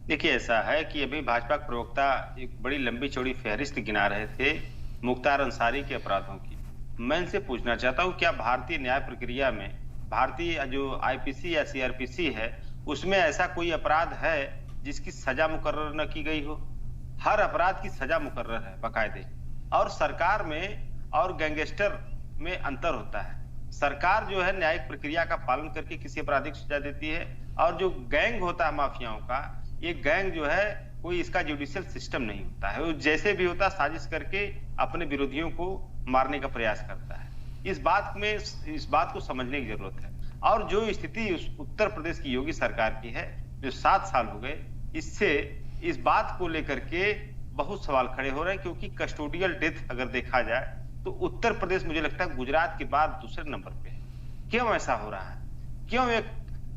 देखिए, ऐसा है कि अभी भाजपा के प्रवक्ता एक बड़ी लंबी चौड़ी फहरिस्त गिना रहे थे मुख्तार अंसारी के अपराधों की। मैं इनसे पूछना चाहता हूँ, क्या भारतीय न्याय प्रक्रिया में भारतीय जो आईपीसी या सीआरपीसी है, उसमें ऐसा कोई अपराध है जिसकी सजा मुकर्रर न की गई हो? हर अपराध की सजा मुकर्रर है बाकायदे। और सरकार में और गैंगस्टर में अंतर होता है। सरकार जो है न्यायिक प्रक्रिया का पालन करके किसी अपराधी को सजा देती है, और जो गैंग होता है माफियाओं का, ये गैंग जो है कोई इसका जुडिशियल सिस्टम नहीं होता है। वो जैसे भी होता साजिश करके अपने विरोधियों को मारने का प्रयास करता है। इस बात को समझने की जरूरत है। और जो स्थिति उत्तर प्रदेश की योगी सरकार की है, जो 7 साल हो गए, इससे इस बात को लेकर के बहुत सवाल खड़े हो रहे हैं, क्योंकि कस्टोडियल डेथ अगर देखा जाए तो उत्तर प्रदेश मुझे लगता है गुजरात के बाद दूसरे नंबर पे है। क्यों ऐसा हो रहा है? क्यों एक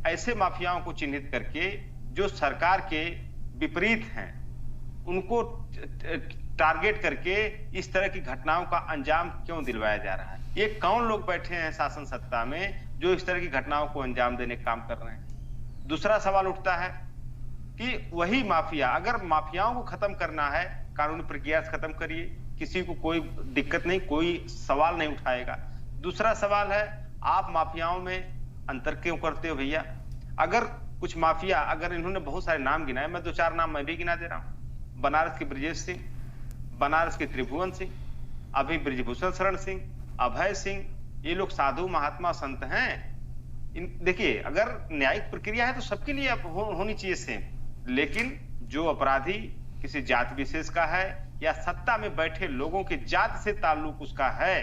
ऐसे माफियाओं को चिन्हित करके जो सरकार के विपरीत हैं, उनको टारगेट करके इस तरह की घटनाओं का अंजाम क्यों दिलवाया जा रहा है? ये कौन लोग बैठे हैं शासन सत्ता में जो इस तरह की घटनाओं को अंजाम देने का काम कर रहे हैं? दूसरा सवाल उठता है कि वही माफिया, अगर माफियाओं को खत्म करना है, कानूनी प्रक्रिया से खत्म करिए, किसी को कोई दिक्कत नहीं, कोई सवाल नहीं उठाएगा। दूसरा सवाल है, आप माफियाओं में अंतर क्यों करते हो भैया? अगर कुछ माफिया, अगर इन्होंने बहुत सारे नाम गिनाए, मैं 2-4 नाम मैं भी गिना दे रहा हूं। बनारस के ब्रजेश सिंह, बनारस के त्रिभुवन सिंह, अभी ब्रिजभूषण शरण सिंह, अभय सिंह, ये लोग साधु महात्मा संत हैं। देखिए, अगर न्यायिक प्रक्रिया है तो सबके लिए होनी चाहिए सेम, लेकिन जो अपराधी किसी जाति विशेष का है या सत्ता में बैठे लोगों की जाति से ताल्लुक उसका है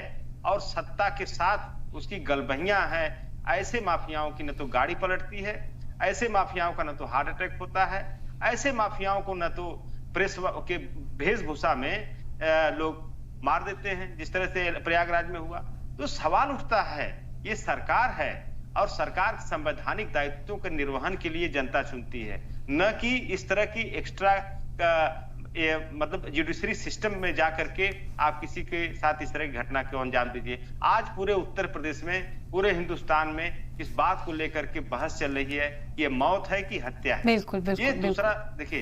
और सत्ता के साथ उसकी गलबहियां हैं, ऐसे माफियाओं की न तो गाड़ी पलटती है, ऐसे माफियाओं का न तो हार्ट अटैक होता है, ऐसे माफियाओं को न तो प्रेस के वेशभूषा में लोग मार देते हैं, जिस तरह से प्रयागराज में हुआ। तो सवाल उठता है, ये सरकार है और सरकार संवैधानिक दायित्वों के निर्वहन के लिए जनता चुनती है, न कि इस तरह की एक्स्ट्रा मतलब जुडिशरी सिस्टम में जाकर के आप किसी के साथ इस तरह की घटना को अंजाम दीजिए। आज पूरे उत्तर प्रदेश में, पूरे हिंदुस्तान में इस बात को लेकर के बहस चल रही है, ये मौत है कि हत्या है। बिल्कुल, बिल्कुल, ये दूसरा बिल्कुल। देखिए